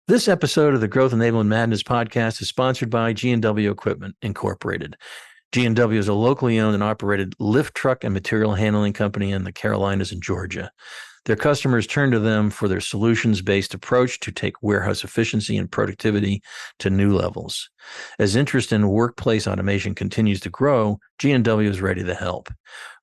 This episode of the Growth Enablement Madness podcast is sponsored by G&W Equipment Incorporated. G&W is a locally owned and operated lift truck and material handling company in the Carolinas and Georgia. Their customers turn to them for their solutions-based approach to take warehouse efficiency and productivity to new levels. As interest in workplace automation continues to grow, G&W is ready to help,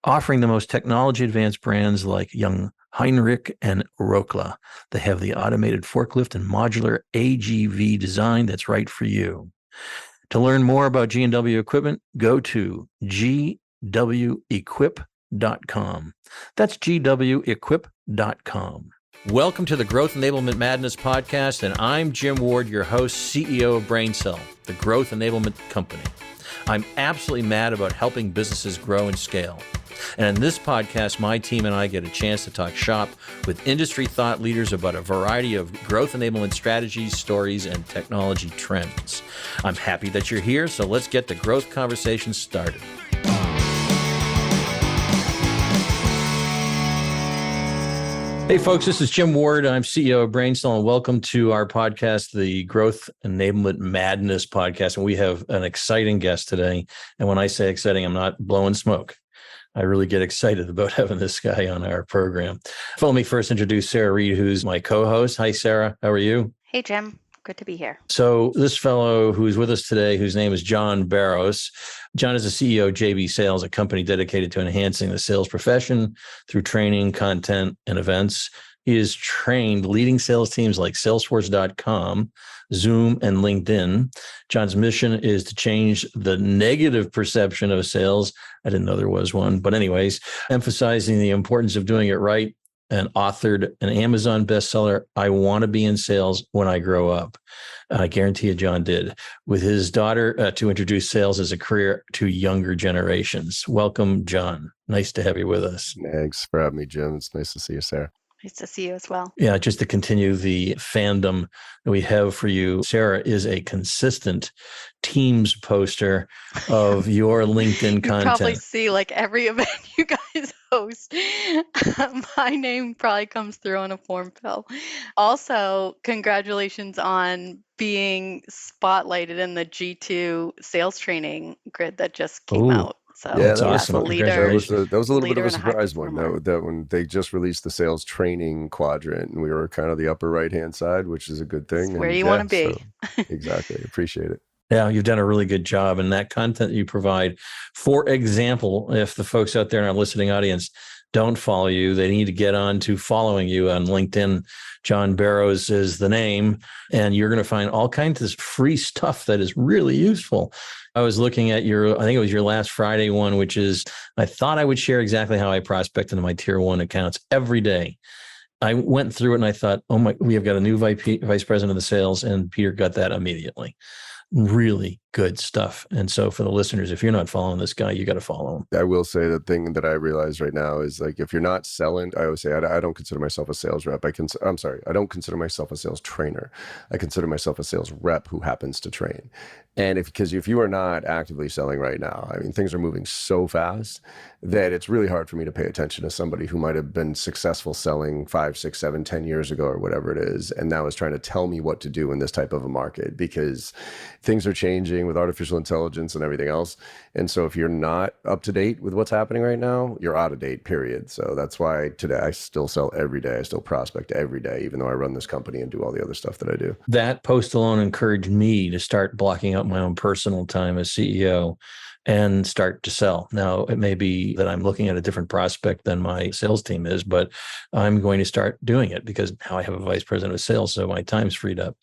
offering the most technology-advanced brands like Young Heinrich and Rokla. They have the automated forklift and modular AGV design that's right for you. To learn more about G&W equipment, go to gwequip.com. That's gwequip.com. Welcome to the Growth Enablement Madness podcast, and I'm Jim Ward, your host, CEO of BrainCell, the growth enablement company. I'm absolutely mad about helping businesses grow and scale. And in this podcast, my team and I get a chance to talk shop with industry thought leaders about a variety of growth enablement strategies, stories, and technology trends. I'm happy that you're here, so let's get the growth conversation started. Hey folks, this is Jim Ward. I'm CEO of BrainCell, and welcome to our podcast, the Growth Enablement Madness podcast. And we have an exciting guest today. And when I say exciting, I'm not blowing smoke. I really get excited about having this guy on our program. Let me first introduce Sarah Reed, who's my co-host. Hi, Sarah. How are you? Hey, Jim. Good to be here. So this fellow who's with us today, whose name is John Barros. John is the CEO of JB Sales, a company dedicated to enhancing the sales profession through training, content, and events. He has trained leading sales teams like Salesforce.com, Zoom, and LinkedIn. John's mission is to change the negative perception of sales. I didn't know there was one, but anyways, emphasizing the importance of doing it right, and authored an Amazon bestseller, I Want to Be in Sales When I Grow Up. I guarantee you John did, with his daughter to introduce sales as a career to younger generations. Welcome, John. Nice to have you with us. Thanks for having me, Jim. It's nice to see you, Sarah. Nice to see you as well. Yeah, just to continue the fandom that we have for you, Sarah is a consistent Teams poster of your LinkedIn content. You probably see like every event you guys host. My name probably comes through on a form fill. Also, congratulations on being spotlighted in the G2 sales training grid that just came out. So yeah, that's awesome. That was a little bit of a surprise one, though, that when they just released the sales training quadrant, and we were kind of the upper right-hand side, which is a good thing. It's where you want to be. So, exactly. Appreciate it. Yeah, you've done a really good job. And that content you provide, for example, if the folks out there in our listening audience don't follow you, they need to get on to following you on LinkedIn. John Barros is the name, and you're going to find all kinds of free stuff that is really useful. I was looking at I think it was your last Friday one, which is, I thought I would share exactly how I prospect into my tier 1 accounts every day. I went through it and I thought, oh my, we have got a new vice president of the sales, and Peter got that immediately. Really good stuff. And so for the listeners, if you're not following this guy, you got to follow him. I will say the thing that I realize right now is, like, if you're not selling, I always say I don't consider myself a sales rep. I don't consider myself a sales trainer. I consider myself a sales rep who happens to train. And because if you are not actively selling right now, I mean, things are moving so fast that it's really hard for me to pay attention to somebody who might have been successful selling 5, 6, 7, 10 years ago or whatever it is, and now is trying to tell me what to do in this type of a market, because things are changing with artificial intelligence and everything else. And so if you're not up to date with what's happening right now, you're out of date, period. So that's why today I still sell every day. I still prospect every day, even though I run this company and do all the other stuff that I do. That post alone encouraged me to start blocking out my own personal time as CEO and start to sell. Now, it may be that I'm looking at a different prospect than my sales team is, but I'm going to start doing it because now I have a vice president of sales, so my time's freed up,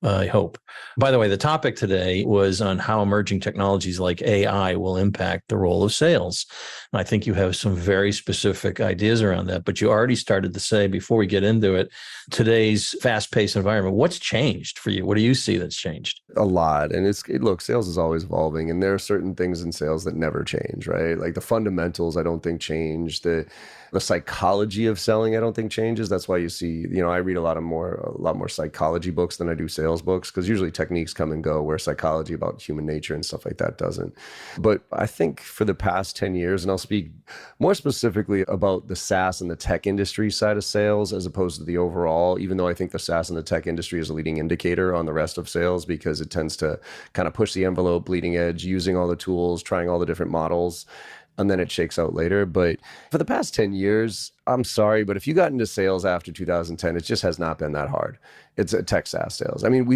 I hope. By the way, the topic today was on how emerging technologies like AI will impact the role of sales. And I think you have some very specific ideas around that, but you already started to say, before we get into it, today's fast-paced environment, what's changed for you? What do you see that's changed? A lot. And look, sales is always evolving, and there are certain things in sales that never change, right? Like the fundamentals, I don't think change. The psychology of selling, I don't think changes. That's why you see, I read a lot more psychology books than I do sales books, because usually techniques come and go where psychology about human nature and stuff like that doesn't. But I think for the past 10 years, and I'll speak more specifically about the SaaS and the tech industry side of sales as opposed to the overall, even though I think the SaaS and the tech industry is a leading indicator on the rest of sales because it tends to kind of push the envelope, bleeding edge, using all the tools, trying all the different models, and then it shakes out later. But for the past 10 years, I'm sorry, but if you got into sales after 2010, it just has not been that hard. It's a tech SaaS sales. I mean,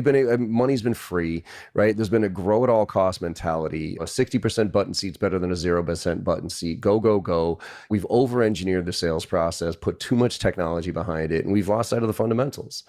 money's been free, right? There's been a grow at all cost mentality. A 60% button seat's better than a 0% button seat. Go, go, go. We've over-engineered the sales process, put too much technology behind it, and we've lost sight of the fundamentals.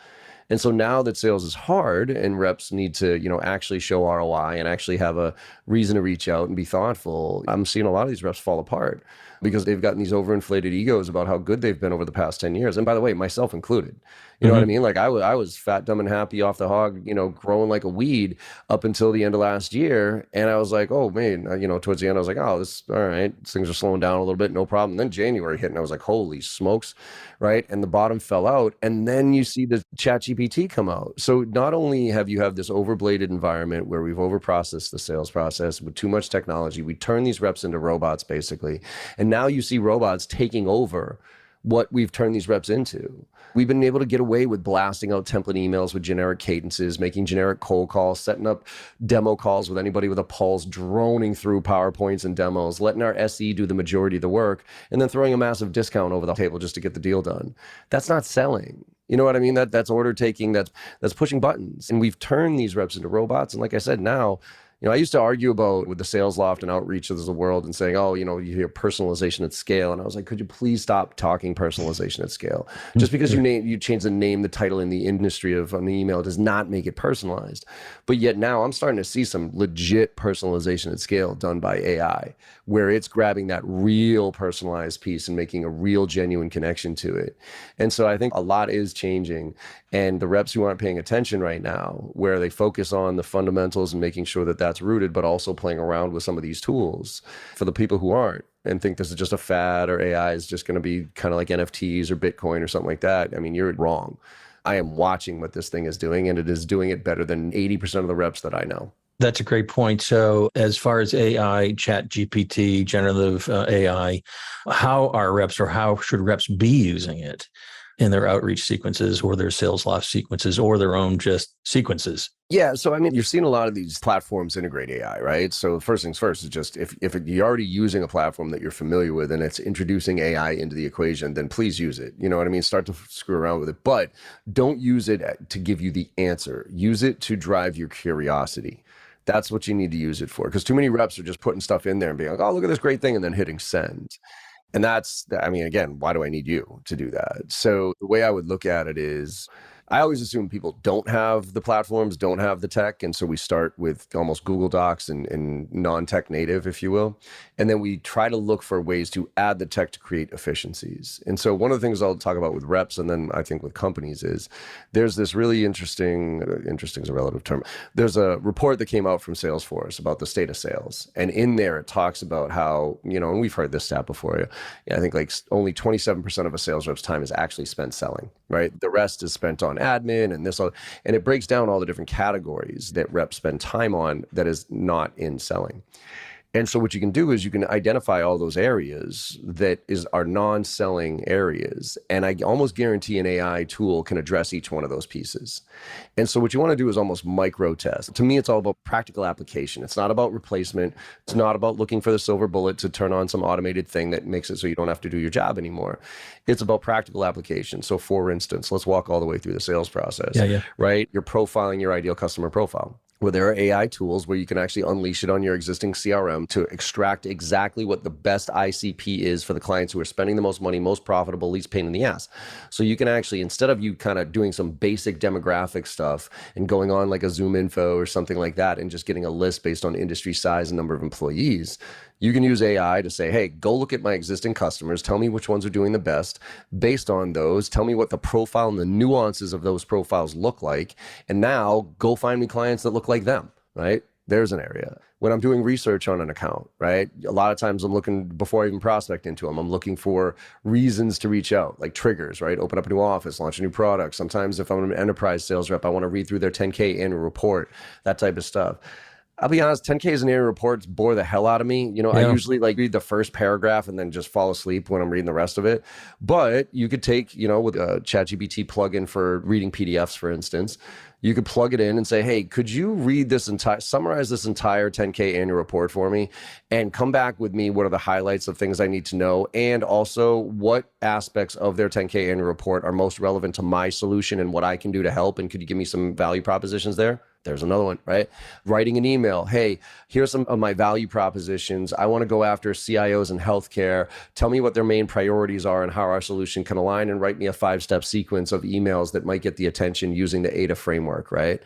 And so now that sales is hard and reps need to, actually show ROI and actually have a reason to reach out and be thoughtful, I'm seeing a lot of these reps fall apart because they've gotten these overinflated egos about how good they've been over the past 10 years. And by the way, myself included. You know what I mean? Like I was fat, dumb, and happy off the hog, growing like a weed up until the end of last year. And I was like, oh man, towards the end, I was like, oh, this, all right, things are slowing down a little bit, no problem. And then January hit and I was like, holy smokes, right? And the bottom fell out. And then you see the ChatGPT come out. So not only have you this overbladed environment where we've overprocessed the sales process with too much technology, we turn these reps into robots basically. And now you see robots taking over what we've turned these reps into. We've been able to get away with blasting out template emails with generic cadences, making generic cold calls, setting up demo calls with anybody with a pulse, droning through PowerPoints and demos, letting our SE do the majority of the work, and then throwing a massive discount over the table just to get the deal done. That's not selling. You know what I mean? That's order taking, that's pushing buttons. And we've turned these reps into robots. And like I said, now, I used to argue about with the sales loft and outreach of the world and saying, oh, you hear personalization at scale. And I was like, could you please stop talking personalization at scale? Just because you change the name, the title in the industry of an email does not make it personalized. But yet now I'm starting to see some legit personalization at scale done by AI, where it's grabbing that real personalized piece and making a real genuine connection to it. And so I think a lot is changing. And the reps who aren't paying attention right now, where they focus on the fundamentals and making sure that that's rooted, but also playing around with some of these tools. For the people who aren't and think this is just a fad or AI is just going to be kind of like NFTs or Bitcoin or something like that, I mean, you're wrong. I am watching what this thing is doing, and it is doing it better than 80% of the reps that I know. That's a great point. So as far as AI, Chat GPT, generative AI, how are reps or how should reps be using it in their outreach sequences or their sales loft sequences or their own just sequences? Yeah. So, I mean, you're seeing a lot of these platforms integrate AI, right? So first things first is just if you're already using a platform that you're familiar with and it's introducing AI into the equation, then please use it. You know what I mean? Start to screw around with it, but don't use it to give you the answer. Use it to drive your curiosity. That's what you need to use it for. Because too many reps are just putting stuff in there and being like, oh, look at this great thing, and then hitting send. And that's, I mean, again, why do I need you to do that? So the way I would look at it is, I always assume people don't have the platforms, don't have the tech. And so we start with almost Google Docs and non-tech native, if you will. And then we try to look for ways to add the tech to create efficiencies. And so one of the things I'll talk about with reps, and then I think with companies, is there's this really interesting is a relative term. There's a report that came out from Salesforce about the state of sales. And in there, it talks about how, and we've heard this stat before, I think like only 27% of a sales rep's time is actually spent selling, right? The rest is spent on admin and this, and it breaks down all the different categories that reps spend time on that is not in selling. And so what you can do is you can identify all those areas that are non-selling areas. And I almost guarantee an AI tool can address each one of those pieces. And so what you want to do is almost micro test. To me, it's all about practical application. It's not about replacement. It's not about looking for the silver bullet to turn on some automated thing that makes it so you don't have to do your job anymore. It's about practical application. So for instance, let's walk all the way through the sales process, right? You're profiling your ideal customer profile. Well, there are AI tools where you can actually unleash it on your existing CRM to extract exactly what the best ICP is for the clients who are spending the most money, most profitable, least pain in the ass. So you can actually, instead of you kind of doing some basic demographic stuff and going on like a Zoom info or something like that and just getting a list based on industry size and number of employees, you can use AI to say, hey, go look at my existing customers. Tell me which ones are doing the best. Based on those, tell me what the profile and the nuances of those profiles look like. And now go find me clients that look like them, right? There's an area. When I'm doing research on an account, right? A lot of times I'm looking, before I even prospect into them, I'm looking for reasons to reach out, like triggers, right? Open up a new office, launch a new product. Sometimes if I'm an enterprise sales rep, I want to read through their 10K annual report, that type of stuff. I'll be honest, 10Ks and annual reports bore the hell out of me. I Yeah. usually like read the first paragraph and then just fall asleep when I'm reading the rest of it. But you could take, with a ChatGPT plugin for reading PDFs, for instance, you could plug it in and say, hey, could you read summarize this entire 10K annual report for me and come back with me? What are the highlights of things I need to know? And also what aspects of their 10K annual report are most relevant to my solution and what I can do to help? And could you give me some value propositions there? There's another one, right? Writing an email. Hey, here's some of my value propositions. I want to go after CIOs in healthcare. Tell me what their main priorities are and how our solution can align, and write me a 5-step sequence of emails that might get the attention using the ADA framework, right?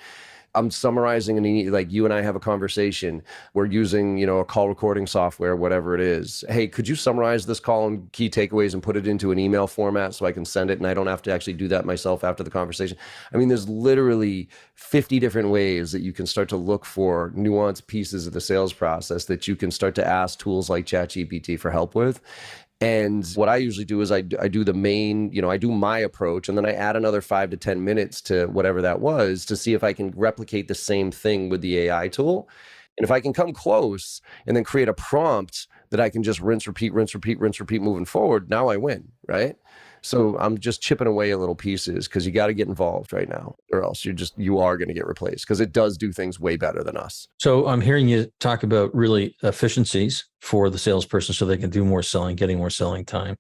I'm summarizing, like you and I have a conversation. We're using, a call recording software, whatever it is. Hey, could you summarize this call and key takeaways and put it into an email format so I can send it and I don't have to actually do that myself after the conversation? I mean, there's literally 50 different ways that you can start to look for nuanced pieces of the sales process that you can start to ask tools like ChatGPT for help with. And what I usually do is I do the main, I do my approach, and then I add another 5 to 10 minutes to whatever that was to see if I can replicate the same thing with the AI tool. And if I can come close and then create a prompt that I can just rinse, repeat moving forward, now I win, right? So I'm just chipping away at little pieces because you got to get involved right now, or else you are going to get replaced, because it does do things way better than us. So I'm hearing you talk about really efficiencies for the salesperson so they can do more selling, getting more selling time.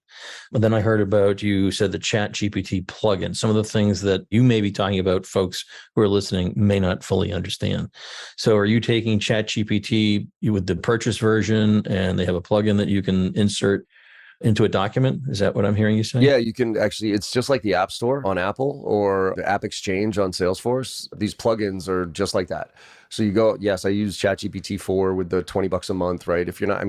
But then I heard about, you said the ChatGPT plugin, some of the things that you may be talking about, folks who are listening may not fully understand. So are you taking ChatGPT with the purchase version and they have a plugin that you can insert into a document? Is that what I'm hearing you say? Yeah, you can actually, it's just like the App Store on Apple or the App Exchange on Salesforce. These plugins are just like that. So you go, yes, I use ChatGPT 4 with the $20 a month, right? If you're not,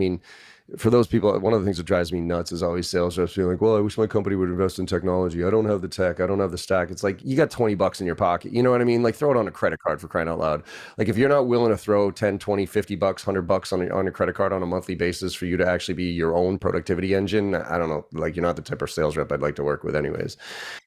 for those people, one of the things that drives me nuts is always sales reps being like, well, I wish my company would invest in technology. I don't have the tech. I don't have the stack. It's like, you got $20 in your pocket. You know what I mean? Like, throw it on a credit card, for crying out loud. Like, if you're not willing to throw 10, 20, 50 bucks, $100 on your credit card on a monthly basis for you to actually be your own productivity engine, I don't know. Like, you're not the type of sales rep I'd like to work with anyways.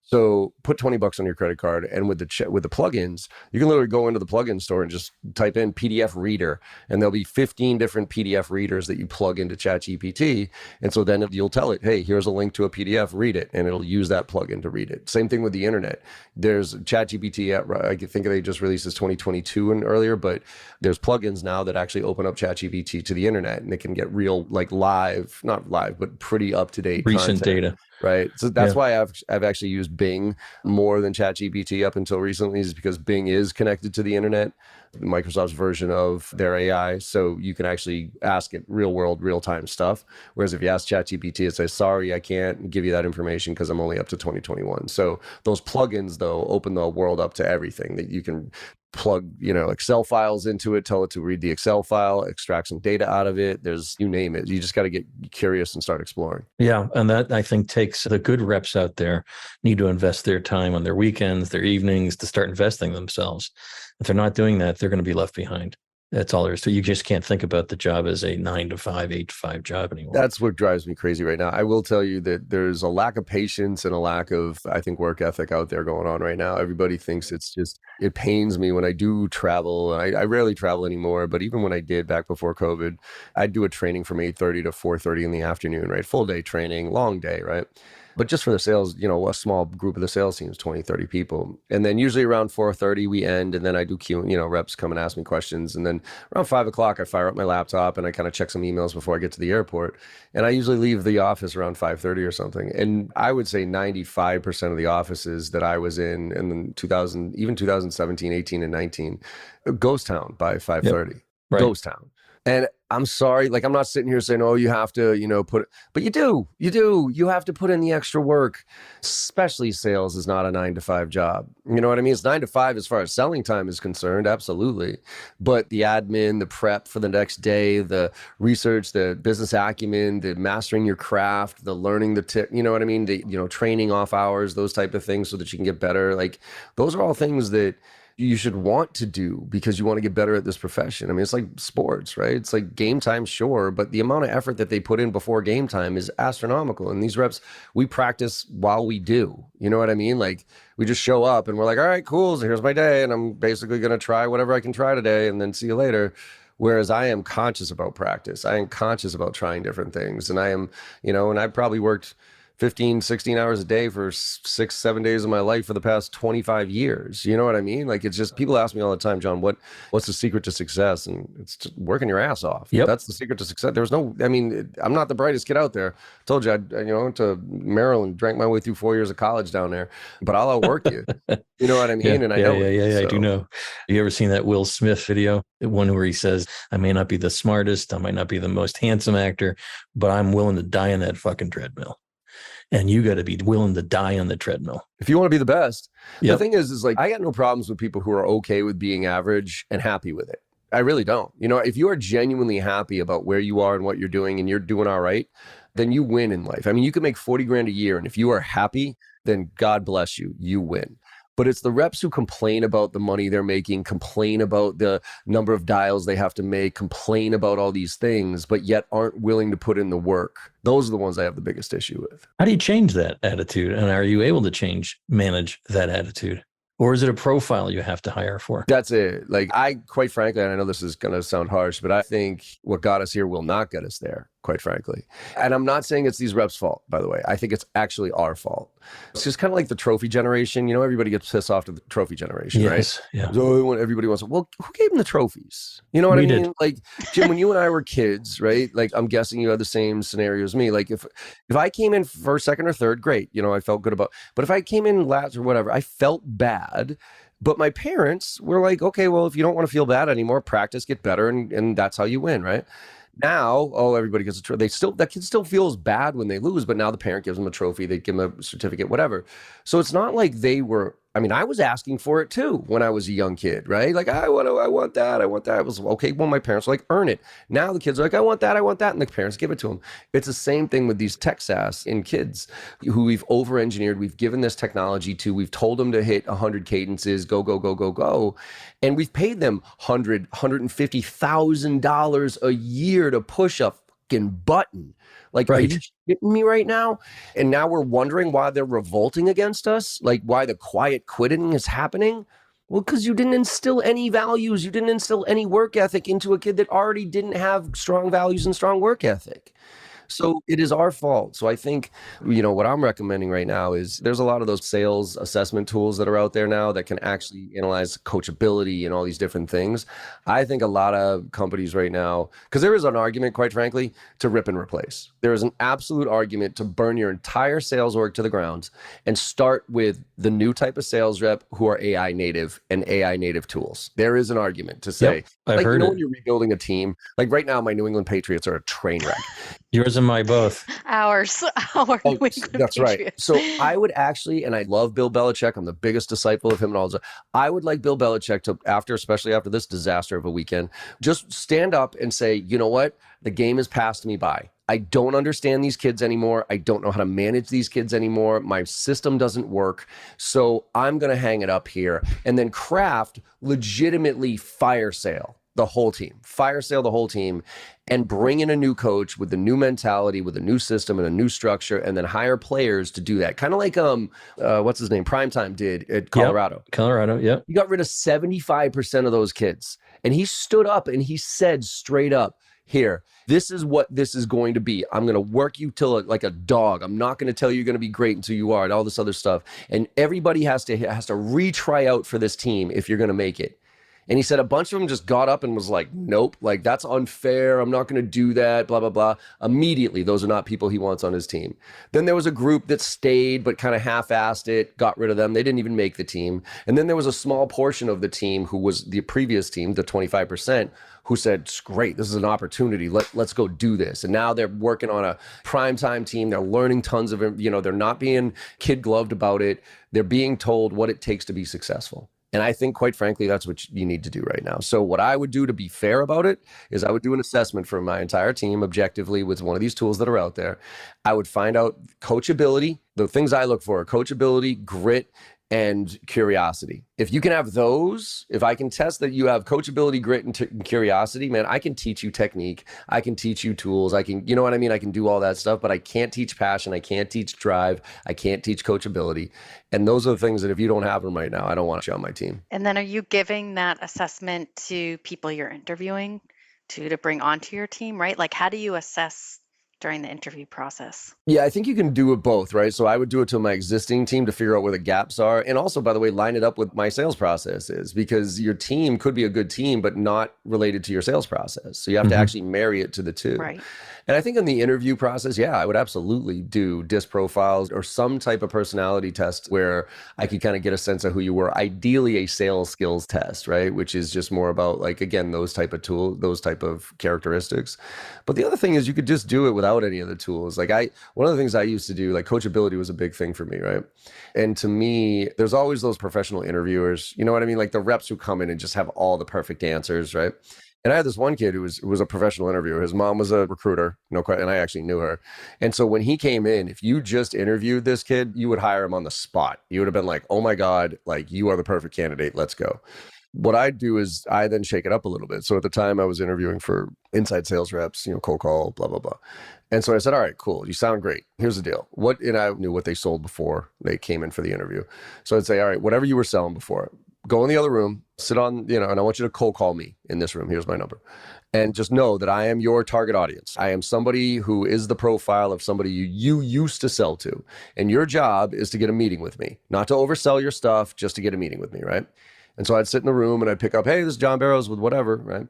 So put $20 on your credit card, and with the plugins, you can literally go into the plugin store and just type in PDF reader, and there'll be 15 different PDF readers that you plug into ChatGPT. And so then you'll tell it, hey, here's a link to a PDF, read it, and it'll use that plugin to read it. Same thing with the internet. There's ChatGPT, I think they just released this 2022 and earlier, but there's plugins now that actually open up ChatGPT to the internet, and it can get real, like not live, but pretty up-to-date recent content. Data. Right. So that's why I've actually used Bing more than ChatGPT up until recently, is because Bing is connected to the internet, Microsoft's version of their AI. So you can actually ask it real world, real time stuff. Whereas if you ask ChatGPT, it says, sorry, I can't give you that information because I'm only up to 2021. So those plugins, though, open the world up to everything that you can plug, Excel files into it, tell it to read the Excel file, extract some data out of it. You name it. You just got to get curious and start exploring. Yeah. And that, I think, takes the good reps out there need to invest their time on their weekends, their evenings, to start investing themselves. If they're not doing that, they're going to be left behind. That's all there is. So you just can't think about the job as a 9 to 5, 8 to 5 job anymore. That's what drives me crazy right now. I will tell you that there's a lack of patience and a lack of, I think, work ethic out there going on right now. Everybody thinks it pains me when I do travel. I rarely travel anymore, but even when I did back before COVID, I'd do a training from 8:30 to 4:30 in the afternoon, right? Full day training, long day, right? But just for the sales, a small group of the sales teams, 20, 30 people. And then usually around 4:30 we end, and then I do Q, reps come and ask me questions. And then around 5 o'clock, I fire up my laptop and I kind of check some emails before I get to the airport. And I usually leave the office around 5:30 or something. And I would say 95% of the offices that I was in then 2017, 18, and 19, ghost town by 5:30. Yep. Right. Ghost town. And I'm sorry, like, I'm not sitting here saying, oh, you have to, put it, but you have to put in the extra work. Especially sales is not a 9 to 5 job. You know what I mean? It's 9 to 5 as far as selling time is concerned. Absolutely. But the admin, the prep for the next day, the research, the business acumen, the mastering your craft, the learning the tip, you know what I mean? The, training off hours, those type of things so that you can get better. Like, those are all things that you should want to do because you want to get better at this profession. I mean, it's like sports, right? It's like game time, sure, but the amount of effort that they put in before game time is astronomical. And these reps, we practice while we do. You know what I mean? Like, we just show up and we're like, all right, cool, so here's my day, and I'm basically going to try whatever I can try today and then see you later. Whereas I am conscious about practice. I am conscious about trying different things. And I am, and I probably worked 15, 16 hours a day for 6, 7 days of my life for the past 25 years. You know what I mean? Like, it's just, people ask me all the time, John, what's the secret to success? And it's just working your ass off. Yep. That's the secret to success. There's no, I'm not the brightest kid out there. I told you, I went to Maryland, drank my way through 4 years of college down there, but I'll outwork you. You know what I mean? Yeah, and I know I do know. You ever seen that Will Smith video? The one where he says, I may not be the smartest, I might not be the most handsome actor, but I'm willing to die on that fucking treadmill. And you got to be willing to die on the treadmill. If you want to be the best. Yep. The thing is like, I got no problems with people who are okay with being average and happy with it. I really don't. If you are genuinely happy about where you are and what you're doing and you're doing all right, then you win in life. I mean, you can make 40 grand a year. And if you are happy, then God bless you, you win. But it's the reps who complain about the money they're making, complain about the number of dials they have to make, complain about all these things, but yet aren't willing to put in the work. Those are the ones I have the biggest issue with. How do you change that attitude? And are you able to manage that attitude? Or is it a profile you have to hire for? That's it. Like, quite frankly, and I know this is going to sound harsh, but I think what got us here will not get us there, quite frankly. And I'm not saying it's these reps' fault, by the way. I think it's actually our fault. It's just kind of like the trophy generation. Everybody gets pissed off to the trophy generation, right? Yeah. So everybody wants to, well, who gave them the trophies? You know what I mean? Did. Like, Jim, when you and I were kids, right? Like, I'm guessing you had the same scenario as me. Like, if I came in first, second, or third, great. I felt good about, but if I came in last or whatever, I felt bad. But my parents were like, okay, well, if you don't want to feel bad anymore, practice, get better, and that's how you win, right? Now, everybody gets a trophy. That kid still feels bad when they lose, but now the parent gives them a trophy, they give them a certificate, whatever. So it's not like they were, I was asking for it too when I was a young kid, right? Like, I want that. It was okay. Well, my parents were like, earn it. Now the kids are like, I want that. And the parents give it to them. It's the same thing with these tech SaaS in kids who we've over-engineered. We've given this technology to, we've told them to hit 100 cadences, go. And we've paid them $150,000 a year to push a fucking button. Like, right. Are you shitting me right now? And now we're wondering why they're revolting against us, like why the quiet quitting is happening. Well, because you didn't instill any values. You didn't instill any work ethic into a kid that already didn't have strong values and strong work ethic. So it is our fault. So I think, what I'm recommending right now is there's a lot of those sales assessment tools that are out there now that can actually analyze coachability and all these different things. I think a lot of companies right now, because there is an argument, quite frankly, to rip and replace. There is an absolute argument to burn your entire sales org to the ground and start with the new type of sales rep who are AI native and AI native tools. There is an argument to say, I've heard it. When you're rebuilding a team, like right now, my New England Patriots are a train wreck. Yours and my both. Our New England that's Patriots. Right. So I would actually, and I love Bill Belichick. I'm the biggest disciple of him and all that. I would like Bill Belichick to, especially after this disaster of a weekend, just stand up and say, you know what? The game has passed me by. I don't understand these kids anymore. I don't know how to manage these kids anymore. My system doesn't work. So I'm going to hang it up here and then craft legitimately fire sale the whole team, and bring in a new coach with a new mentality, with a new system and a new structure, and then hire players to do that. Kind of like, what's his name? Primetime did at Colorado. Colorado, yeah. He got rid of 75% of those kids. And he stood up and he said straight up, here, this is what this is going to be. I'm going to work you till like a dog. I'm not going to tell you you're going to be great until you are, and all this other stuff. And everybody has to retry out for this team if you're going to make it. And he said a bunch of them just got up and was like, nope, like that's unfair. I'm not going to do that, blah, blah, blah. Immediately, those are not people he wants on his team. Then there was a group that stayed, but kind of half-assed it, got rid of them. They didn't even make the team. And then there was a small portion of the team who was the previous team, the 25%, who said, great, this is an opportunity. Let's go do this. And now they're working on a primetime team. They're learning tons of, they're not being kid-gloved about it. They're being told what it takes to be successful. And I think, quite frankly, that's what you need to do right now. So what I would do to be fair about it is I would do an assessment for my entire team objectively with one of these tools that are out there. I would find out coachability. The things I look for are coachability, grit, and curiosity. If you can have those, if I can test that you have coachability, grit, and curiosity, man, I can teach you technique. I can teach you tools. I can, you know what I mean? I can do all that stuff, but I can't teach passion. I can't teach drive. I can't teach coachability. And those are the things that if you don't have them right now, I don't want you on my team. And then are you giving that assessment to people you're interviewing to bring onto your team, right? Like, how do you assess during the interview process? Yeah, I think you can do it both, right? So I would do it to my existing team to figure out where the gaps are. And also, by the way, line it up with my sales processes, because your team could be a good team, but not related to your sales process. So you have to actually marry it to the two. Right. And I think in the interview process, yeah, I would absolutely do DISC profiles or some type of personality test where I could kind of get a sense of who you were. Ideally, a sales skills test, right? Which is just more about, like, again, those type of tools, those type of characteristics. But the other thing is you could just do it without any of the tools. Like one of the things I used to do, like coachability was a big thing for me, right? And to me, there's always those professional interviewers, you know what I mean? Like the reps who come in and just have all the perfect answers, right? And I had this one kid who was a professional interviewer. His mom was a recruiter, and I actually knew her. And so when he came in, if you just interviewed this kid, you would hire him on the spot. You would have been like, oh my God, like you are the perfect candidate. Let's go. What I do is I then shake it up a little bit. So at the time I was interviewing for inside sales reps, cold call, blah, blah, blah. And so I said, all right, cool. You sound great. Here's the deal. And I knew what they sold before they came in for the interview. So I'd say, all right, whatever you were selling before, go in the other room, sit on, and I want you to cold call me in this room. Here's my number. And just know that I am your target audience. I am somebody who is the profile of somebody you used to sell to. And your job is to get a meeting with me, not to oversell your stuff, just to get a meeting with me, right? And so I'd sit in the room and I'd pick up, hey, this is John Barrows with whatever, right?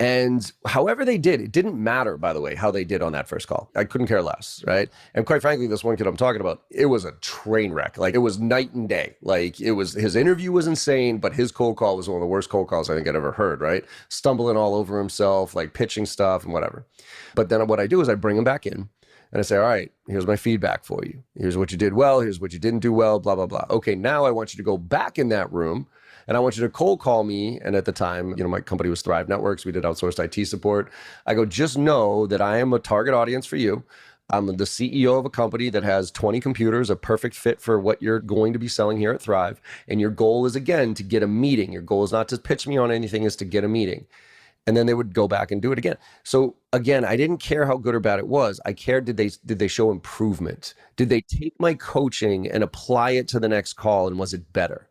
And however they did, it didn't matter, by the way, how they did on that first call. I couldn't care less, right? And quite frankly, this one kid I'm talking about, it was a train wreck. Like it was night and day. Like his interview was insane, but his cold call was one of the worst cold calls I think I'd ever heard, right? Stumbling all over himself, like pitching stuff and whatever. But then what I do is I bring him back in and I say, all right, here's my feedback for you. Here's what you did well. Here's what you didn't do well, blah, blah, blah. Okay, now I want you to go back in that room and I want you to cold call me. And at the time, my company was Thrive Networks. We did outsourced IT support. I go, just know that I am a target audience for you. I'm the CEO of a company that has 20 computers, a perfect fit for what you're going to be selling here at Thrive. And your goal is, again, to get a meeting. Your goal is not to pitch me on anything, is to get a meeting. And then they would go back and do it again. So again, I didn't care how good or bad it was. I cared, did they show improvement? Did they take my coaching and apply it to the next call, and was it better?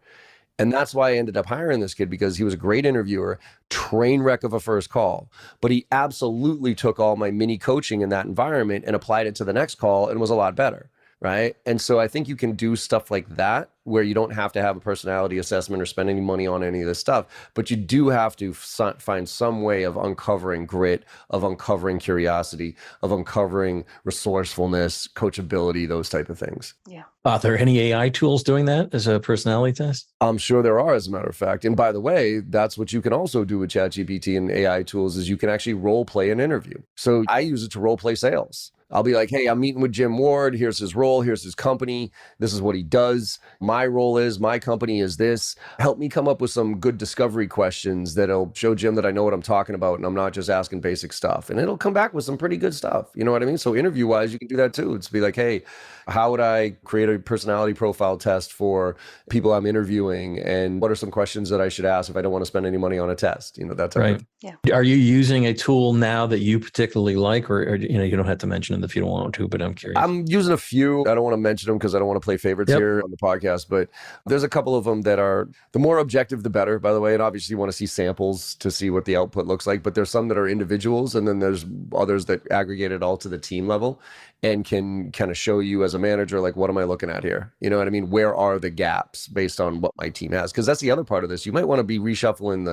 And that's why I ended up hiring this kid, because he was a great interviewer, train wreck of a first call, but he absolutely took all my mini coaching in that environment and applied it to the next call and was a lot better, right? And so I think you can do stuff like that where you don't have to have a personality assessment or spend any money on any of this stuff, but you do have to find some way of uncovering grit, of uncovering curiosity, of uncovering resourcefulness, coachability, those type of things. Yeah. Are there any AI tools doing that as a personality test? I'm sure there are, as a matter of fact. And by the way, that's what you can also do with ChatGPT and AI tools, is you can actually role play an interview. So I use it to role play sales. I'll be like, hey, I'm meeting with Jim Ward. Here's his role. Here's his company. This is what he does. My role is, my company is this. Help me come up with some good discovery questions that'll show Jim that I know what I'm talking about and I'm not just asking basic stuff. And it'll come back with some pretty good stuff. You know what I mean? So interview-wise, you can do that too. It's be like, hey, how would I create a personality profile test for people I'm interviewing? And what are some questions that I should ask if I don't want to spend any money on a test? That type of. Yeah. Are you using a tool now that you particularly like, or you don't have to mention them if you don't want to, but I'm curious. I'm using a few. I don't want to mention them because I don't want to play favorites here on the podcast, but there's a couple of them that are, the more objective, the better, by the way. And obviously you want to see samples to see what the output looks like, but there's some that are individuals, and then there's others that aggregate it all to the team level and can kind of show you as a manager, like, what am I looking at here? You know what I mean? Where are the gaps based on what my team has? Because that's the other part of this. You might want to be reshuffling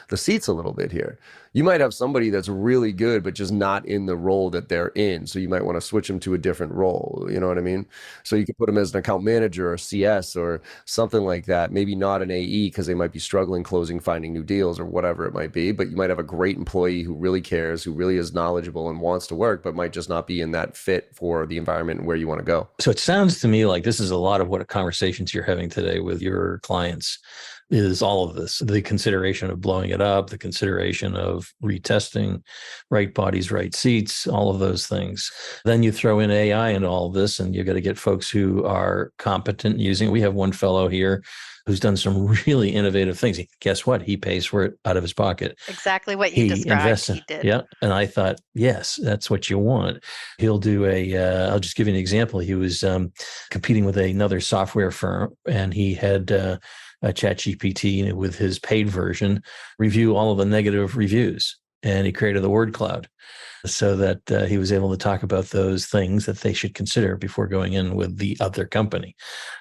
the seats a little bit here. You might have somebody that's really good, but just not in the role that they're in. So you might want to switch them to a different role. You know what I mean? So you could put them as an account manager or CS or something like that. Maybe not an AE because they might be struggling closing, finding new deals or whatever it might be. But you might have a great employee who really cares, who really is knowledgeable and wants to work, but might just not be in that fit for the environment and where you want to go. So it sounds to me like this is a lot of what conversations you're having today with your clients. is all of this, the consideration of blowing it up, the consideration of retesting, right bodies, right seats, all of those things. Then you throw in AI into all of this, and you got to get folks who are competent using it. We have one fellow here who's done some really innovative things. Guess what? He pays for it out of his pocket. Exactly what you He described. invests. He did. Yeah. And I thought, yes, that's what you want. He'll do I'll just give you an example. He was competing with another software firm, and he had a ChatGPT with his paid version review all of the negative reviews. And he created the word cloud so that he was able to talk about those things that they should consider before going in with the other company.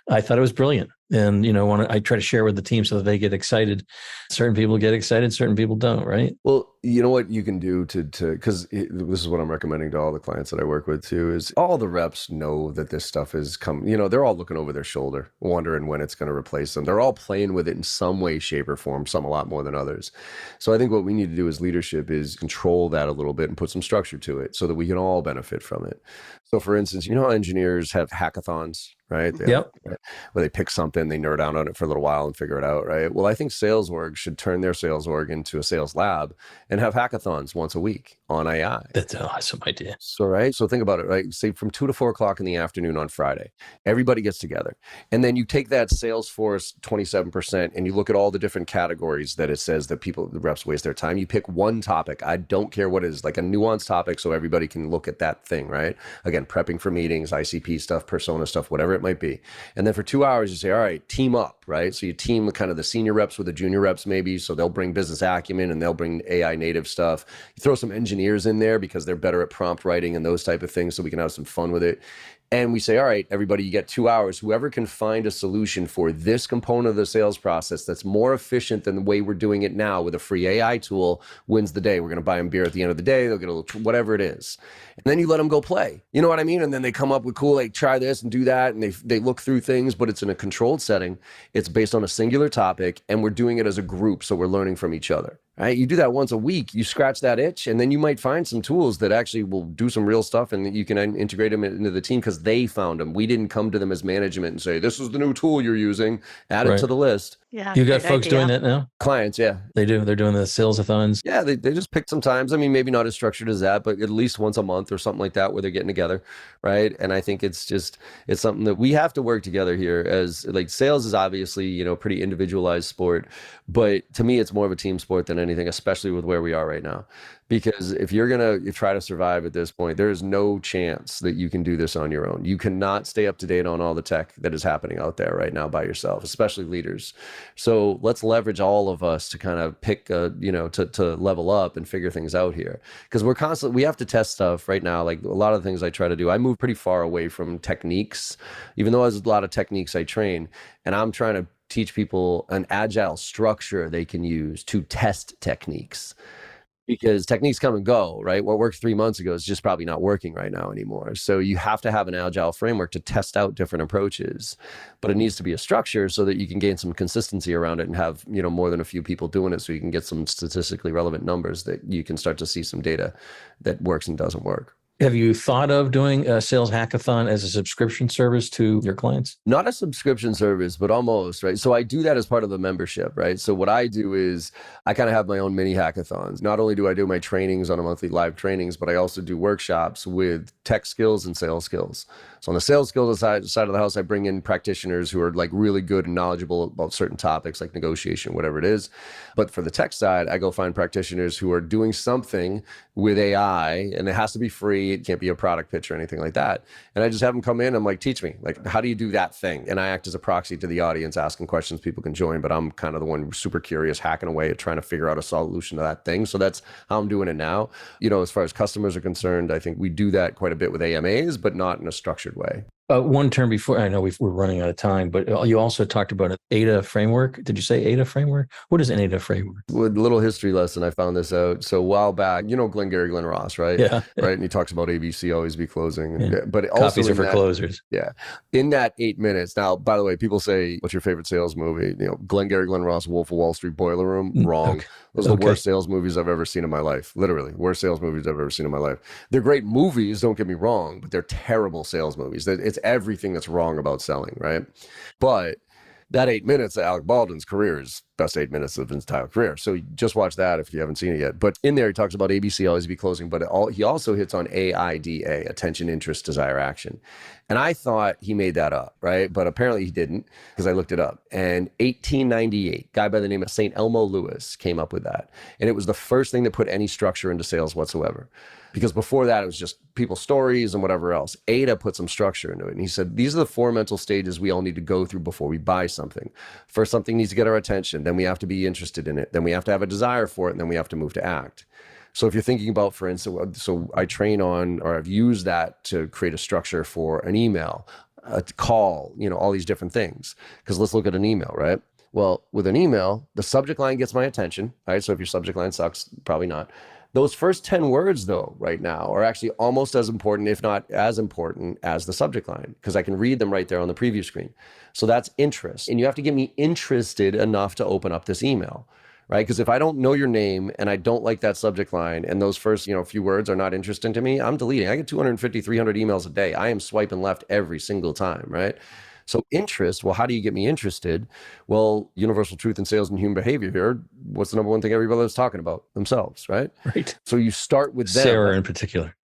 I thought it was brilliant. And, I try to share with the team so that they get excited. Certain people get excited, certain people don't, right? Well, you know what you can do because this is what I'm recommending to all the clients that I work with too, is all the reps know that this stuff is coming. They're all looking over their shoulder, wondering when it's going to replace them. They're all playing with it in some way, shape, or form, some a lot more than others. So I think what we need to do as leadership is control that a little bit and put some structure to it so that we can all benefit from it. So for instance, how engineers have hackathons, right? Yep. Where they pick something, they nerd out on it for a little while and figure it out, right? Well, I think sales org should turn their sales org into a sales lab and have hackathons once a week on AI. That's an awesome idea. So think about it, right? Say from 2 to 4 o'clock in the afternoon on Friday, everybody gets together. And then you take that Salesforce 27% and you look at all the different categories that it says that the reps waste their time. You pick one topic. I don't care what it is, like a nuanced topic so everybody can look at that thing, right? Again, prepping for meetings, ICP stuff, persona stuff, whatever it might be. And then for 2 hours, you say, all right, team up, right? So you team kind of the senior reps with the junior reps maybe, so they'll bring business acumen and they'll bring AI native stuff. You throw some engineers in there because they're better at prompt writing and those type of things so we can have some fun with it. And we say, all right, everybody, you get 2 hours. Whoever can find a solution for this component of the sales process that's more efficient than the way we're doing it now with a free AI tool wins the day. We're going to buy them beer at the end of the day. They'll get a little, whatever it is. And then you let them go play. You know what I mean? And then they come up with cool, like try this and do that. And they look through things, but it's in a controlled setting. It's based on a singular topic and we're doing it as a group. So we're learning from each other. Right? You do that once a week, you scratch that itch, and then you might find some tools that actually will do some real stuff and you can integrate them into the team because they found them. We didn't come to them as management and say, this is the new tool you're using, add it to the list. Yeah, you got folks doing that now? Clients, yeah. They do. They're doing the sales-a-thons. Yeah, they just pick some times. I mean, maybe not as structured as that, but at least once a month or something like that where they're getting together, right? And I think it's something that we have to work together here as like sales is obviously, pretty individualized sport, but to me, it's more of a team sport than anything, especially with where we are right now. Because if you're going to try to survive at this point, there is no chance that you can do this on your own. You cannot stay up to date on all the tech that is happening out there right now by yourself, especially leaders. So let's leverage all of us to kind of pick, to level up and figure things out here. Because we have to test stuff right now. Like a lot of the things I try to do, I move pretty far away from techniques, even though there's a lot of techniques I train. And I'm trying to teach people an agile structure they can use to test techniques. Because techniques come and go, right? What worked 3 months ago is just probably not working right now anymore. So you have to have an agile framework to test out different approaches, but it needs to be a structure so that you can gain some consistency around it and have, more than a few people doing it so you can get some statistically relevant numbers that you can start to see some data that works and doesn't work. Have you thought of doing a sales hackathon as a subscription service to your clients? Not a subscription service, but almost, right? So I do that as part of the membership, right? So what I do is I kind of have my own mini hackathons. Not only do I do my trainings on a monthly live trainings, but I also do workshops with tech skills and sales skills. So on the sales skills side of the house, I bring in practitioners who are like really good and knowledgeable about certain topics like negotiation, whatever it is. But for the tech side, I go find practitioners who are doing something with AI, and it has to be free. It can't be a product pitch or anything like that. And I just have them come in. I'm like, teach me, like, how do you do that thing? And I act as a proxy to the audience, asking questions people can join, but I'm kind of the one super curious, hacking away at trying to figure out a solution to that thing. So that's how I'm doing it now. As far as customers are concerned, I think we do that quite a bit with AMAs, but not in a structured way. One term before, I know we're running out of time, but you also talked about an ADA framework. Did you say ADA framework? What is an ADA framework? With a little history lesson, I found this out. So a while back, Glengarry Glen Ross, right? Yeah. Right. And he talks about ABC always be closing. Yeah. But also copies are for closers. Yeah. In that 8 minutes. Now, by the way, people say, what's your favorite sales movie? Glengarry Glen Ross, Wolf of Wall Street, Boiler Room. Wrong. Okay. Those are the worst sales movies I've ever seen in my life. Literally, worst sales movies I've ever seen in my life. They're great movies, don't get me wrong, but they're terrible sales movies. It's everything that's wrong about selling, right? But That 8 minutes of Alec Baldwin's career is best 8 minutes of his entire career. So just watch that if you haven't seen it yet. But in there, he talks about ABC, always be closing, but he also hits on AIDA, attention, interest, desire, action. And I thought he made that up, right? But apparently he didn't, because I looked it up. And 1898, guy by the name of St. Elmo Lewis came up with that. And it was the first thing that put any structure into sales whatsoever. Because before that, it was just people's stories and whatever else. Ada put some structure into it. And he said, these are the 4 mental stages we all need to go through before we buy something. First, something needs to get our attention. Then we have to be interested in it. Then we have to have a desire for it. And then we have to move to act. So if you're thinking about, for instance, so I train on, or I've used that to create a structure for an email, a call, all these different things. Because let's look at an email, right? Well, with an email, the subject line gets my attention, right? So if your subject line sucks, probably not. Those first 10 words, though, right now are actually almost as important, if not as important, as the subject line, because I can read them right there on the preview screen. So that's interest. And you have to get me interested enough to open up this email, right? Because if I don't know your name and I don't like that subject line and those first, few words are not interesting to me, I'm deleting. I get 250, 300 emails a day. I am swiping left every single time, right? So interest, well, how do you get me interested? Well, universal truth in sales and human behavior here. What's the number one thing everybody's talking about? Themselves, right? Right. So you start with them. Sarah in particular.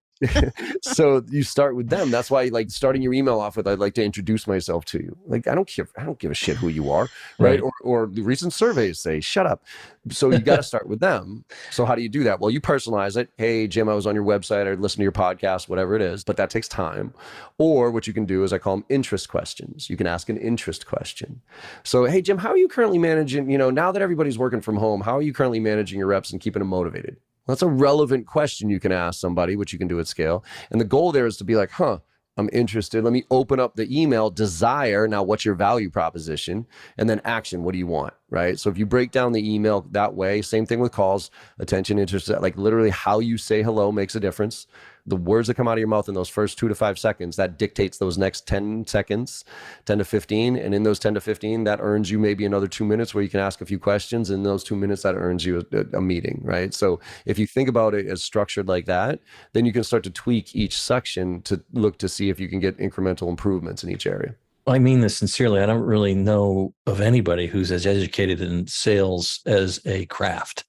So you start with them. That's why, starting your email off with, I'd like to introduce myself to you. I don't give a shit who you are, right? Or the recent surveys say, shut up. So you got to start with them. So how do you do that? Well, you personalize it. Hey, Jim, I was on your website. I listened to your podcast, whatever it is, but that takes time. Or what you can do is I call them interest questions. You can ask an interest question. So, hey, Jim, how are you currently managing, now that everybody's working from home, how are you currently managing your reps and keeping them motivated? That's a relevant question you can ask somebody, which you can do at scale. And the goal there is to be like, I'm interested. Let me open up the email. Desire. Now, what's your value proposition? And then action. What do you want? Right? So if you break down the email that way, same thing with calls, attention, interest, literally how you say hello makes a difference. The words that come out of your mouth in those first 2 to 5 seconds, that dictates those next 10 seconds, 10 to 15. And in those 10 to 15, that earns you maybe another 2 minutes where you can ask a few questions. In those 2 minutes, that earns you a meeting, right? So if you think about it as structured like that, then you can start to tweak each section to look to see if you can get incremental improvements in each area. I mean this sincerely. I don't really know of anybody who's as educated in sales as a craft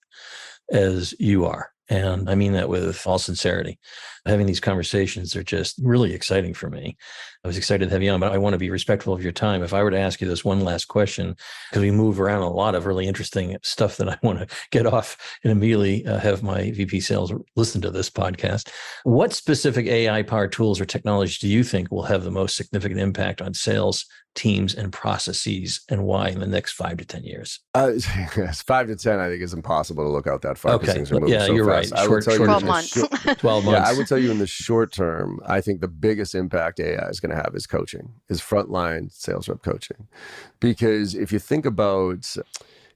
as you are. And I mean that with all sincerity. Having these conversations are just really exciting for me. I was excited to have you on, but I want to be respectful of your time. If I were to ask you this one last question, because we move around a lot of really interesting stuff that I want to get off and immediately have my VP sales listen to this podcast. What specific AI-powered tools or technologies do you think will have the most significant impact on sales teams and processes, and why in the next 5 to 10 years? 5 to 10, I think, is impossible to look out that far. Okay. Things are moving so you're fast. right. I would tell you 12 months. 12 months. Yeah, I would tell you in the short term, I think the biggest impact AI is going to have is coaching, is frontline sales rep coaching. Because if you think about,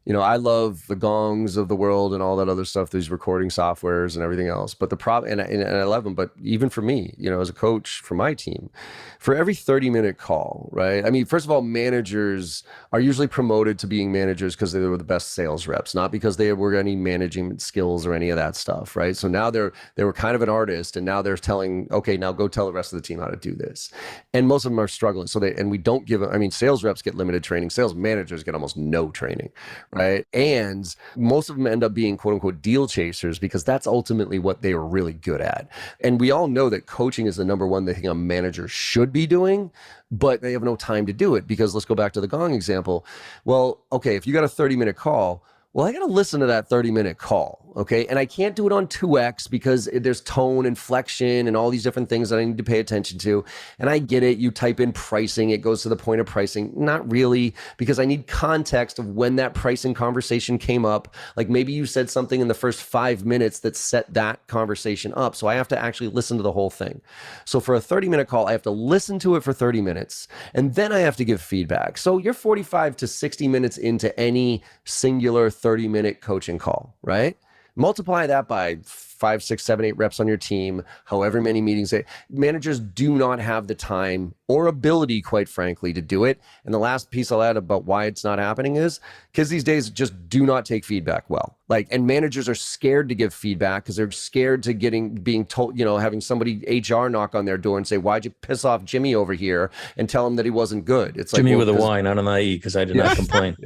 I love the Gongs of the world and all that other stuff, these recording softwares and everything else. But the problem, and I love them, but even for me, as a coach for my team, for every 30-minute call, right? I mean, first of all, managers are usually promoted to being managers because they were the best sales reps, not because they were any managing skills or any of that stuff, right? So now they were kind of an artist, and now they're telling, okay, now go tell the rest of the team how to do this. And most of them are struggling. So we don't give them, sales reps get limited training, sales managers get almost no training, right? And most of them end up being quote unquote deal chasers because that's ultimately what they were really good at. And we all know that coaching is the number one thing a manager should be doing, but they have no time to do it because let's go back to the Gong example. Well, okay, if you got a 30-minute call, well, I got to listen to that 30-minute call, okay? And I can't do it on 2x because there's tone, inflection, and all these different things that I need to pay attention to. And I get it. You type in pricing, it goes to the point of pricing. Not really, because I need context of when that pricing conversation came up. Like maybe you said something in the first 5 minutes that set that conversation up. So I have to actually listen to the whole thing. So for a 30-minute call, I have to listen to it for 30 minutes, and then I have to give feedback. So you're 45 to 60 minutes into any singular 30-minute coaching call, right? Multiply that by 5, 6, 7, 8 reps on your team, however many meetings managers do not have the time or ability, quite frankly, to do it. And the last piece I'll add about why it's not happening is because these days just do not take feedback well. And managers are scared to give feedback because they're scared to being told, having somebody HR knock on their door and say, "Why'd you piss off Jimmy over here?" and tell him that he wasn't good. It's Jimmy with a Y, not an IE, because I did not complain.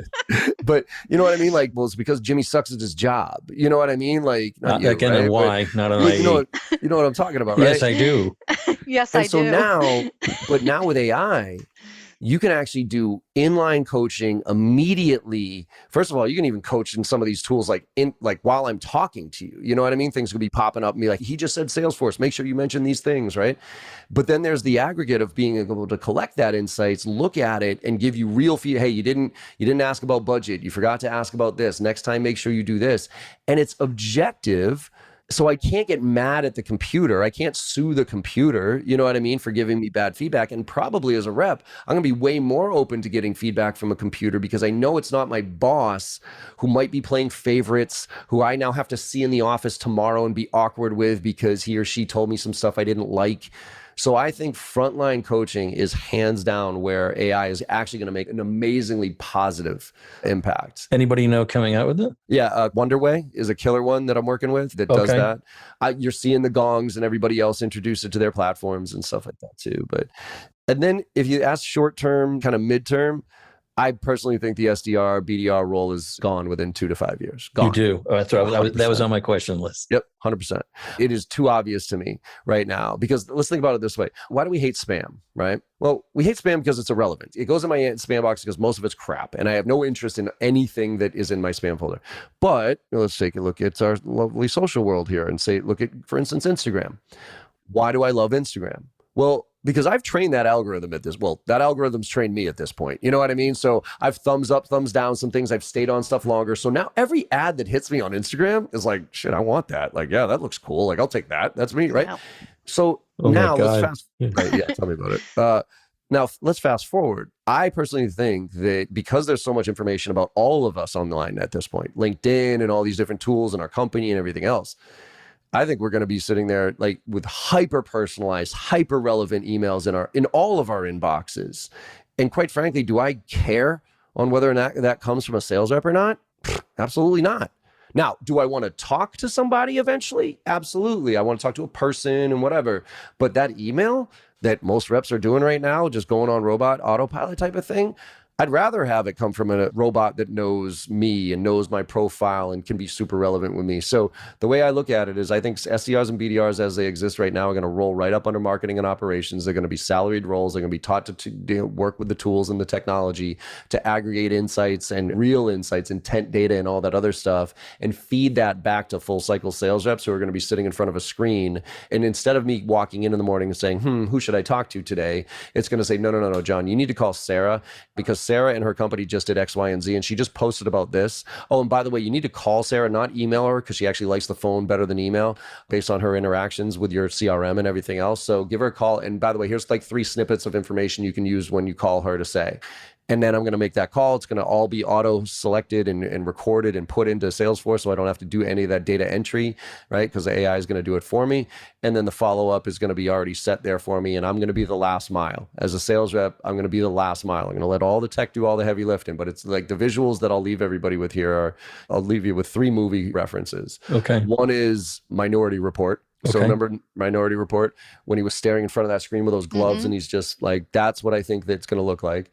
But you know what I mean? It's because Jimmy sucks at his job. You know what I mean? Not you, again, right? a Y, not an IE. You know what I'm talking about, right? Yes, I do. Yes, I do. Now with AI, you can actually do inline coaching immediately. First of all, you can even coach in some of these tools while I'm talking to you. You know what I mean? Things could be popping up and be like, he just said Salesforce, make sure you mention these things, right? But then there's the aggregate of being able to collect that insights, look at it, and give you real feedback. Hey, you didn't ask about budget. You forgot to ask about this. Next time, make sure you do this. And it's objective. So I can't get mad at the computer. I can't sue the computer, you know what I mean, for giving me bad feedback. And probably as a rep, I'm going to be way more open to getting feedback from a computer because I know it's not my boss who might be playing favorites, who I now have to see in the office tomorrow and be awkward with because he or she told me some stuff I didn't like. So I think frontline coaching is hands down where AI is actually going to make an amazingly positive impact. Anybody you know coming out with it? Yeah, Wonderway is a killer one that I'm working with that does that. You're seeing the Gongs and everybody else introduce it to their platforms and stuff like that too. And then if you ask short term, kind of midterm, I personally think the SDR, BDR role is gone within 2 to 5 years. Gone. You do. Oh, that's right. That was on my question list. Yep, 100%. It is too obvious to me right now because let's think about it this way. Why do we hate spam, right? Well, we hate spam because it's irrelevant. It goes in my spam box because most of it's crap and I have no interest in anything that is in my spam folder. But let's take a look at our lovely social world here and look at, for instance, Instagram. Why do I love Instagram? Well, because I've trained that algorithm that algorithm's trained me at this point. You know what I mean? So I've thumbs up, thumbs down some things. I've stayed on stuff longer. So now every ad that hits me on Instagram is like, shit, I want that. Yeah, that looks cool. I'll take that. That's me, right? Wow. So now let's fast. Right, yeah, tell me about it. Now let's fast forward. I personally think that because there's so much information about all of us online at this point, LinkedIn and all these different tools in our company and everything else, I think we're going to be sitting there with hyper personalized, hyper relevant emails in all of our inboxes. And quite frankly, do I care on whether or not that comes from a sales rep or not? Absolutely not. Now, do I want to talk to somebody eventually? Absolutely. I want to talk to a person and whatever. But that email that most reps are doing right now, just going on robot autopilot type of thing, I'd rather have it come from a robot that knows me and knows my profile and can be super relevant with me. So the way I look at it is I think SDRs and BDRs as they exist right now are going to roll right up under marketing and operations. They're going to be salaried roles. They're going to be taught to work with the tools and the technology to aggregate insights and real insights, intent data and all that other stuff, and feed that back to full cycle sales reps who are going to be sitting in front of a screen. And instead of me walking in the morning and saying, who should I talk to today? It's going to say, no, John, you need to call Sarah because Sarah and her company just did X, Y, and Z, and she just posted about this. Oh, and by the way, you need to call Sarah, not email her, because she actually likes the phone better than email based on her interactions with your CRM and everything else. So give her a call. And by the way, here's 3 snippets of information you can use when you call her to say. And then I'm going to make that call. It's going to all be auto-selected and recorded and put into Salesforce so I don't have to do any of that data entry, right? Because the AI is going to do it for me. And then the follow-up is going to be already set there for me. And I'm going to be the last mile. As a sales rep, I'm going to be the last mile. I'm going to let all the tech do all the heavy lifting. But it's the visuals that I'll leave everybody with here are, I'll leave you with 3 movie references. Okay. One is Minority Report. So remember Minority Report when he was staring in front of that screen with those gloves and he's just that's what I think that's going to look like.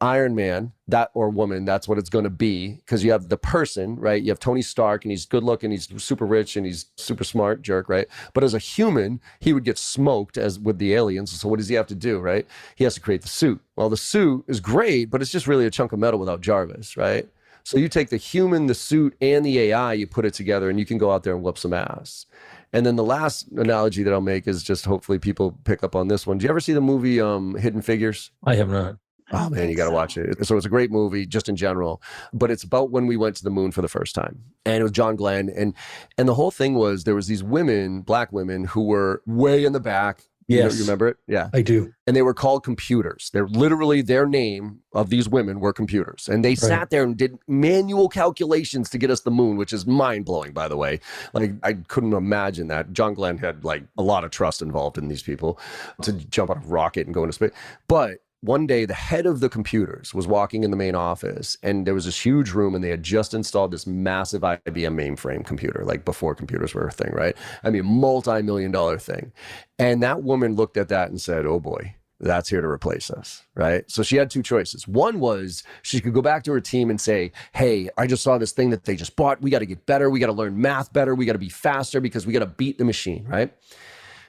Iron Man, that or woman, that's what it's going to be because you have the person, right? You have Tony Stark and he's good looking, he's super rich and he's super smart jerk, right? But as a human, he would get smoked as with the aliens. So what does he have to do, right? He has to create the suit. Well, the suit is great, but it's just really a chunk of metal without Jarvis, right? So you take the human, the suit, and the AI, you put it together and you can go out there and whoop some ass. And then the last analogy that I'll make is just hopefully people pick up on this one. Do you ever see the movie Hidden Figures? I have not. Oh man, you got to watch it. So it's a great movie just in general, but it's about when we went to the moon for the first time. And it was John Glenn. And the whole thing was there was these women, black women who were way in the back, You Yes, remember it? Yeah. I do. And they were called computers. They're literally, their name of these women were computers. And they sat there and did manual calculations to get us the moon, which is mind blowing, by the way. Like, I couldn't imagine that. John Glenn had like a lot of trust involved in these people to jump on a rocket and go into space. But one day, the head of the computers was walking in the main office, and there was this huge room, and they had just installed this massive IBM mainframe computer, like before computers were a thing, right? I mean, multi-million-dollar thing. And that woman looked at that and said, oh boy, that's here to replace us, right? So she had two choices. One was she could go back to her team and say, hey, I just saw this thing that they just bought. We got to get better. We got to learn math better. We got to be faster because we got to beat the machine, right?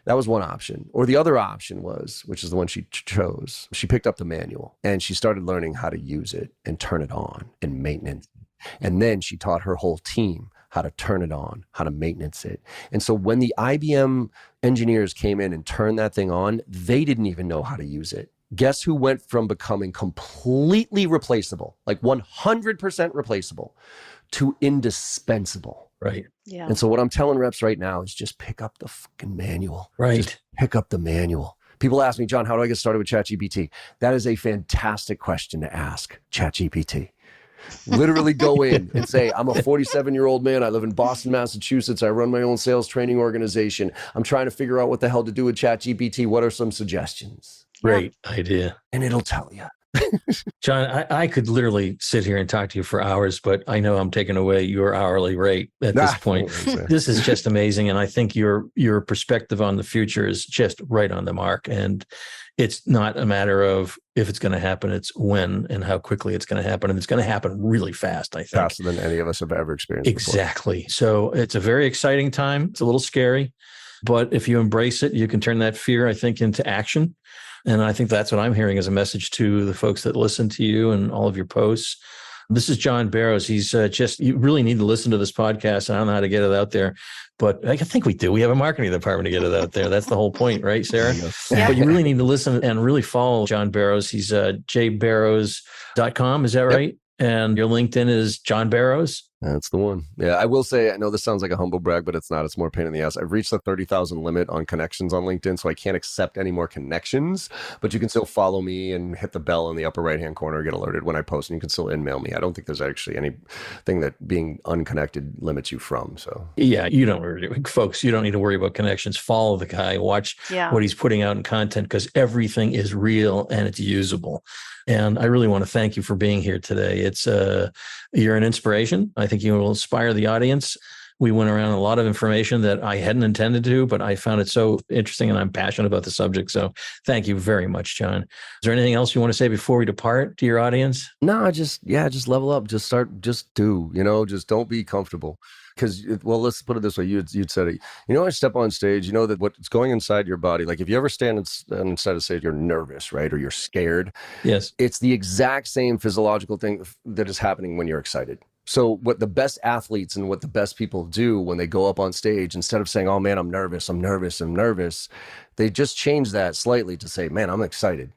That was one option. Or the other option was, which is the one she chose, she picked up the manual and she started learning how to use it and turn it on and maintenance. And then she taught her whole team how to turn it on, how to maintenance it. And so when the IBM engineers came in and turned that thing on, they didn't even know how to use it. Guess who went from becoming completely replaceable, like 100% replaceable, to indispensable? Right. Yeah. And so what I'm telling reps right now is just pick up the fucking manual. Right. Just pick up the manual. People ask me, John, how do I get started with ChatGPT? That is a fantastic question to ask ChatGPT. Literally go in and say, I'm a 47-year-old man. I live in Boston, Massachusetts. I run my own sales training organization. I'm trying to figure out what the hell to do with ChatGPT. What are some suggestions? Great idea. And it'll tell you. John, I could literally sit here and talk to you for hours, but I know I'm taking away your hourly rate at this point. This is just amazing. And I think your perspective on the future is just right on the mark. And it's not a matter of if it's going to happen, it's when and how quickly it's going to happen. And it's going to happen really fast, I think. Faster than any of us have ever experienced Exactly. Before. So it's a very exciting time. It's a little scary, but if you embrace it, you can turn that fear, I think, into action. And I think that's what I'm hearing as a message to the folks that listen to you and all of your posts. This is John Barrows. He's you really need to listen to this podcast. And I don't know how to get it out there, but I think we do. We have a marketing department to get it out there. That's the whole point, right, Sarah? Yeah. But you really need to listen and really follow John Barrows. He's jbarrows.com. Is that right? Yep. And your LinkedIn is John Barrows. That's the one. Yeah, I will say, I know this sounds like a humble brag, but it's not. It's more pain in the ass. I've reached the 30,000 limit on connections on LinkedIn, so I can't accept any more connections, but you can still follow me and hit the bell in the upper right-hand corner, get alerted when I post, and you can still email me. I don't think there's actually anything that being unconnected limits you from. So yeah, you don't need to worry about connections. Follow the guy, watch what he's putting out in content, because everything is real and it's usable. And I really want to thank you for being here today. It's you're an inspiration. I think you will inspire the audience. We went around a lot of information that I hadn't intended to, but I found it so interesting and I'm passionate about the subject. So thank you very much, John. Is there anything else you want to say before we depart to your audience? No, just level up. Just just don't be comfortable. Because, let's put it this way. You'd said it. I step on stage, that what's going inside your body, like if you ever stand inside of stage, you're nervous, right? Or you're scared. Yes. It's the exact same physiological thing that is happening when you're excited. So what the best athletes and what the best people do when they go up on stage, instead of saying, oh man, I'm nervous, they just change that slightly to say, man, I'm excited.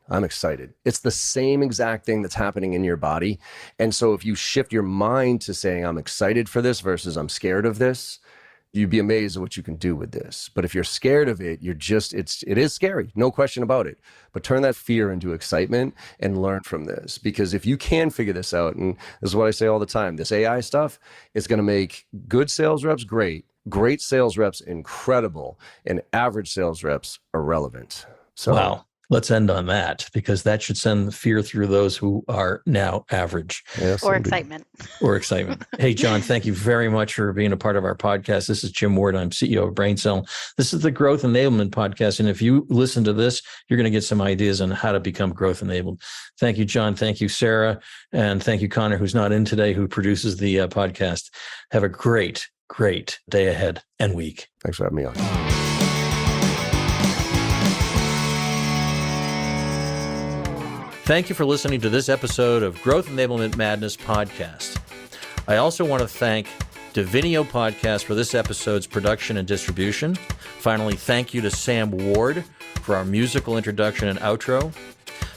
It's the same exact thing that's happening in your body. And so if you shift your mind to saying, I'm excited for this versus I'm scared of this, you'd be amazed at what you can do with this. But if you're scared of it, it is scary, no question about it. But turn that fear into excitement and learn from this. Because if you can figure this out, and this is what I say all the time, this AI stuff is going to make good sales reps great sales reps incredible, and average sales reps irrelevant. So wow. Let's end on that, because that should send fear through those who are now average. Yes, or indeed. excitement. Hey, John, thank you very much for being a part of our podcast. This is Jim Ward. I'm CEO of BrainCell. This is the Growth Enablement Podcast. And if you listen to this, you're going to get some ideas on how to become growth enabled. Thank you, John. Thank you, Sarah. And thank you, Connor, who's not in today, who produces the podcast. Have a great day ahead and week. Thanks for having me on. Thank you for listening to this episode of Growth Enablement Madness Podcast. I also want to thank Divinio Podcast for this episode's production and distribution. Finally, thank you to Sam Ward for our musical introduction and outro.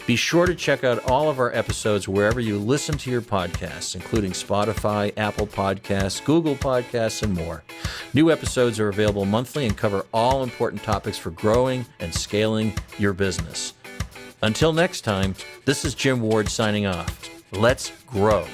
Be sure to check out all of our episodes wherever you listen to your podcasts, including Spotify, Apple Podcasts, Google Podcasts, and more. New episodes are available monthly and cover all important topics for growing and scaling your business. Until next time, this is Jim Ward signing off. Let's grow.